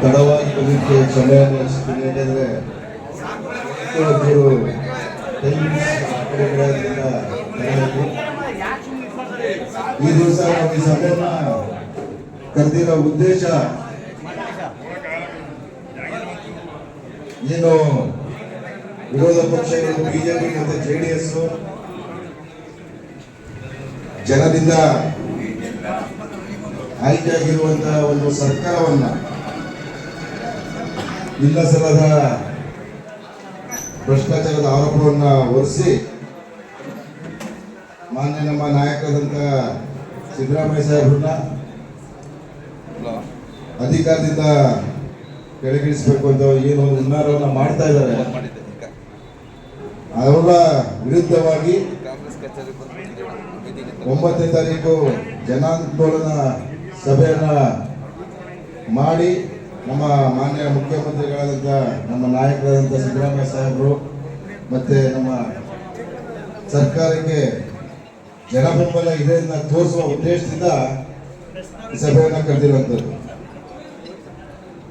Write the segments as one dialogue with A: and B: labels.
A: ತಡವಾಗಿ ಬರಲಿಕ್ಕೆ ಸಮಯ ಅನಿಸುತ್ತದೆ. ಯಾಕೆಂದರೆ ಈ ದಿವಸ ನಾವು ಈ ಸಭೆಯನ್ನ ಕರೆದಿರೋ ಉದ್ದೇಶ ಏನು, ವಿರೋಧ ಪಕ್ಷಗಳು ಬಿಜೆಪಿ ಮತ್ತು JDS ಜನರಿಂದ ಆಯ್ಕೆಯಾಗಿರುವಂತಹ ಒಂದು ಸರ್ಕಾರವನ್ನ ಇಲ್ಲ ಸಲ್ಲದ ಭ್ರಷ್ಟಾಚಾರದ ಆರೋಪವನ್ನ ಹೊರಿಸಿ ಮಾನ್ಯ ನಮ್ಮ ನಾಯಕರಾದಂಥ ಸಿದ್ದರಾಮಯ್ಯ ಸಾಹೇಬ್ರನ್ನ ಅಧಿಕಾರದಿಂದ ಕೆಳಗಿಳಿಸಬೇಕು ಅಂತ ಏನು ಒಂದು ಹುನ್ನಾರವನ್ನ ಮಾಡ್ತಾ ಇದ್ದಾರೆ. ಅವರ ವಿರುದ್ಧವಾಗಿ 9ನೇ ತಾರೀಕು ಜನಾಂದೋಲನ ಸಭೆಯನ್ನ ಮಾಡಿ ನಮ್ಮ ಮಾನ್ಯ ಮುಖ್ಯಮಂತ್ರಿಗಳಾದಂಥ ನಮ್ಮ ನಾಯಕರಾದಂಥ ಸಿದ್ದರಾಮಯ್ಯ ಸಾಹೇಬರು ಮತ್ತೆ ನಮ್ಮ ಸರ್ಕಾರಕ್ಕೆ ಜನಬೆಂಬಲ ಇದೆ ಅಂತ ತೋರಿಸುವ ಉದ್ದೇಶದಿಂದ ಈ ಸಭೆಯನ್ನ ಕರೆದಿರುವಂಥದ್ದು.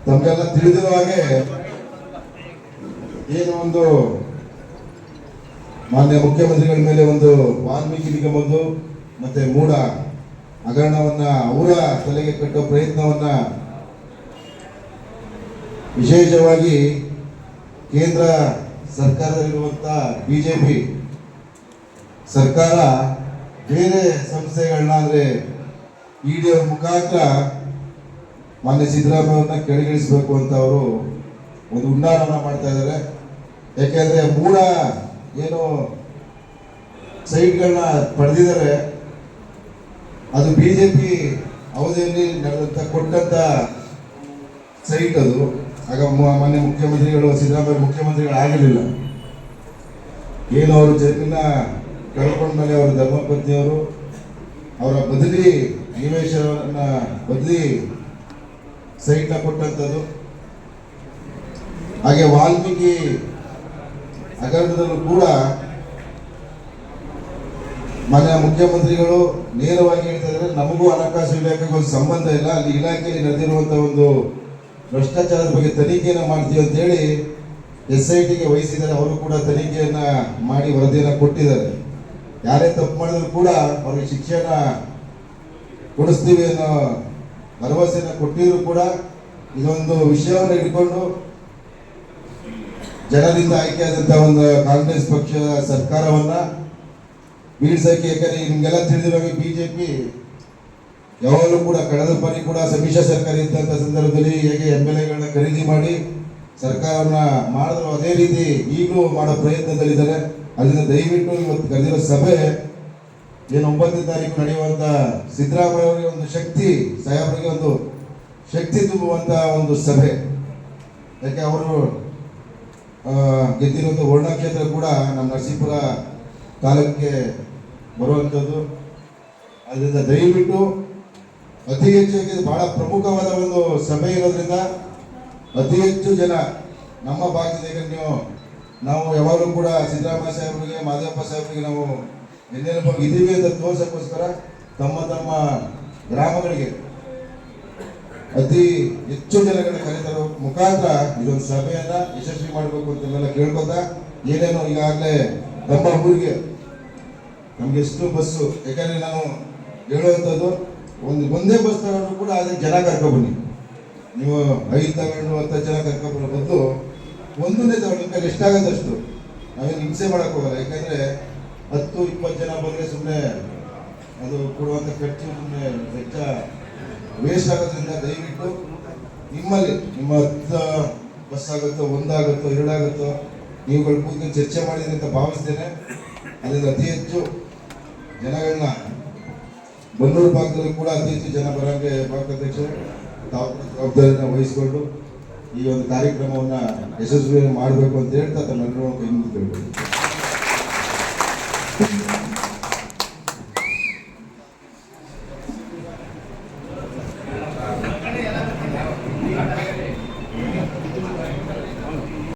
A: ತಮಗೆಲ್ಲ ತಿಳಿದಿರುವ ಹಾಗೆ ಏನು ಒಂದು ಮಾನ್ಯ ಮುಖ್ಯಮಂತ್ರಿಗಳ ಮೇಲೆ ಒಂದು ವಾಲ್ಮೀಕಿ ನಿಗಮದ್ದು ಮತ್ತೆ ಮೂಢ ಹಗರಣವನ್ನ ಅವರ ತಲೆಗೆ ಕಟ್ಟುವ ಪ್ರಯತ್ನವನ್ನ ವಿಶೇಷವಾಗಿ ಕೇಂದ್ರ ಸರ್ಕಾರದಲ್ಲಿರುವಂತಹ ಬಿಜೆಪಿ ಸರ್ಕಾರ ಬೇರೆ ಸಂಸ್ಥೆಗಳನ್ನ ಅಂದ್ರೆ ಇಡಿ ಅವ್ರ ಮುಖಾಂತರ ಮಾನ್ಯ ಸಿದ್ದರಾಮಯ್ಯವ್ರನ್ನ ಕೆಳಗಿಳಿಸಬೇಕು ಅಂತ ಅವರು ಒಂದು ಹುನ್ನಾರವನ್ನ ಮಾಡ್ತಾ ಇದ್ದಾರೆ. ಯಾಕೆಂದ್ರೆ ಮೂಢ ಏನು ಸೈಟ್ಗಳನ್ನ ಪಡೆದಿದ್ದಾರೆ, ಅದು ಬಿಜೆಪಿ ಅವಧಿಯಲ್ಲಿ ನಡೆದಂತ ಕೊಟ್ಟಂತ ಸೈಟ್ ಅದು. ಆಗ ಮಾನ್ಯ ಮುಖ್ಯಮಂತ್ರಿಗಳು ಸಿದ್ದರಾಮಯ್ಯ ಮುಖ್ಯಮಂತ್ರಿಗಳು ಆಗಿರಲಿಲ್ಲ. ಏನು ಅವರು ಜಮೀನ ಕಳ್ಕೊಂಡ ಮೇಲೆ ಅವರ ಧರ್ಮಪತ್ನಿಯವರು ಅವರ ಬದಲಿ ನಿವೇಶನ ಬದಲಿ ಸೈಟ್ನ ಕೊಟ್ಟಂಥದ್ದು. ಹಾಗೆ ವಾಲ್ಮೀಕಿ ಹಗರಣದಲ್ಲೂ ಕೂಡ ಮಾನ್ಯ ಮುಖ್ಯಮಂತ್ರಿಗಳು ನೇರವಾಗಿ ಹೇಳ್ತಾ ಇದ್ದಾರೆ, ನಮಗೂ ಹಣಕಾಸು ಇಲಾಖೆಗೆ ಒಂದು ಸಂಬಂಧ ಇಲ್ಲ, ಅಲ್ಲಿ ಇಲಾಖೆಯಲ್ಲಿ ನಡೆದಿರುವಂತಹ ಒಂದು ಭ್ರಷ್ಟಾಚಾರದ ಬಗ್ಗೆ ತನಿಖೆಯನ್ನ ಮಾಡ್ತೀವಿ ಅಂತ ಹೇಳಿ SITಗೆ ವಹಿಸಿದ್ದಾರೆ. ಅವರು ಕೂಡ ತನಿಖೆಯನ್ನ ಮಾಡಿ ವರದಿಯನ್ನ ಕೊಟ್ಟಿದ್ದಾರೆ. ಯಾರೇ ತಪ್ಪು ಮಾಡಿದ್ರು ಕೂಡ ಅವ್ರಿಗೆ ಶಿಕ್ಷೆಯನ್ನ ಕೊಡಿಸ್ತೀವಿ ಅನ್ನೋ ಭರವಸೆಯನ್ನ ಕೊಟ್ಟಿದ್ರು ಕೂಡ ಇದೊಂದು ವಿಷಯವನ್ನು ಇಟ್ಕೊಂಡು ಜನರಿಂದ ಆಯ್ಕೆಯಾದಂತಹ ಒಂದು ಕಾಂಗ್ರೆಸ್ ಪಕ್ಷದ ಸರ್ಕಾರವನ್ನ ಬೀಳ್ಸಕ್ಕೆ, ಯಾಕಂದ್ರೆ ನಿಮ್ಗೆಲ್ಲ ತಿಳಿದಿರೋ ಬಿಜೆಪಿ ಯಾವಾಗಲೂ ಕೂಡ ಕಳೆದ ಬಾರಿ ಕೂಡ ಸಮ್ಮಿಶ್ರ ಸರ್ಕಾರ ಇದ್ದಂಥ ಸಂದರ್ಭದಲ್ಲಿ ಹೇಗೆ MLAಗಳನ್ನ ಖರೀದಿ ಮಾಡಿ ಸರ್ಕಾರವನ್ನ ಮಾಡಿದ್ರು, ಅದೇ ರೀತಿ ಈಗಲೂ ಮಾಡೋ ಪ್ರಯತ್ನದಲ್ಲಿದ್ದಾರೆ. ಅದರಿಂದ ದಯವಿಟ್ಟು ಇವತ್ತು ಕರೆದಿರೋ ಸಭೆ ಏನು 9ನೇ ತಾರೀಕು ನಡೆಯುವಂತ ಸಿದ್ದರಾಮಯ್ಯ ಅವರಿಗೆ ಒಂದು ಶಕ್ತಿ, ಸಾಹೇಬರಿಗೆ ಒಂದು ಶಕ್ತಿ ತುಂಬುವಂತ ಒಂದು ಸಭೆ. ಯಾಕೆ ಅವರು ಗೆದ್ದಿರುವಂಥ ವರ್ಣ ಕ್ಷೇತ್ರ ಕೂಡ ನಮ್ಮ ನರಸೀಪುರ ತಾಲೂಕಿಗೆ ಬರುವಂಥದ್ದು. ಅದರಿಂದ ದಯವಿಟ್ಟು ಅತಿ ಹೆಚ್ಚು ಬಹಳ ಪ್ರಮುಖವಾದ ಒಂದು ಸಭೆ ಇರೋದ್ರಿಂದ ಅತಿ ಹೆಚ್ಚು ಜನ ನಮ್ಮ ಭಾಗದ ನಾವು ಯಾವಾಗಲೂ ಕೂಡ ಸಿದ್ದರಾಮಯ್ಯ ಸಾಹೇಬರಿಗೆ, ಮಾದೇವಪ್ಪ ಸಾಹೇಬರಿಗೆ ನಾವು ಎನ್ನೆಲುಬಾಗಿ ಇದೀವಿ ಅಂತ ತೋರ್ಸಕ್ಕೋಸ್ಕರ ತಮ್ಮ ತಮ್ಮ ಗ್ರಾಮಗಳಿಗೆ ಅತಿ ಹೆಚ್ಚು ಜನಗಳನ್ನ ಕರೆತರೋ ಮುಖಾಂತರ ಇದೊಂದು ಸಭೆಯನ್ನ ಯಶಸ್ವಿ ಮಾಡಬೇಕು ಅಂತೆಲ್ಲ ಕೇಳ್ಕೊತಾ, ಏನೇನೋ ಈಗಾಗಲೇ ನಮ್ಮ ಊರಿಗೆ ನಮ್ಗೆ ಎಷ್ಟು ಬಸ್ಸು, ಯಾಕಂದ್ರೆ ನಾನು ಹೇಳುವಂಥದ್ದು ಒಂದೇ ಬಸ್ ತಗೊಂಡ್ರು ಕೂಡ ಅದಕ್ಕೆ ಜನ ಕರ್ಕೊಬನ್ನಿ. ನೀವು 5 ತಗೊಂಡು 10 ಜನ ಕರ್ಕೊಬರೋ ಬದಲು ಒಂದನ್ನೇ ತಗೊಂಡು ಎಷ್ಟಾಗತ್ತಷ್ಟು ನಾವೇನು ಹಿಂಸೆ ಮಾಡಕ್ ಹೋಗಲ್ಲ. ಯಾಕಂದ್ರೆ 10-20 ಜನ ಬಂದ್ರೆ ಸುಮ್ಮನೆ ಅದು ಕೊಡುವಂತ ಖರ್ಚು ಸುಮ್ಮನೆ ವೆಚ್ಚ ವೇಸ್ಟ್ ಆಗೋದ್ರಿಂದ ದಯವಿಟ್ಟು ನಿಮ್ಮಲ್ಲಿ ನಿಮ್ಮ 10 ಬಸ್ ಆಗುತ್ತೋ, 1 ಆಗುತ್ತೋ, 2 ಆಗುತ್ತೋ ನೀವುಗಳು ಕೂತ್ಕೊಂಡು ಚರ್ಚೆ ಮಾಡಿದ್ರೆ ಅಂತ ಭಾವಿಸ್ತೇನೆ. ಅದರಿಂದ ಅತಿ ಹೆಚ್ಚು ಜನಗಳನ್ನ ಬನ್ನೂರು ಭಾಗದಲ್ಲಿ ಕೂಡ ಅತಿ ಹೆಚ್ಚು ಜನ ಬರೋಂಗೆ ಭಾಗದಾಧ್ಯಕ್ಷರು ತಾವು ಜವಾಬ್ದಾರಿಯನ್ನು ವಹಿಸಿಕೊಂಡು ಈ ಒಂದು ಕಾರ್ಯಕ್ರಮವನ್ನು ಯಶಸ್ವಿ ಮಾಡಬೇಕು ಅಂತ ಹೇಳ್ತಾ ತಮ್ಮೆಲ್ಲರೂ ಕೈ ಮುಗಿದು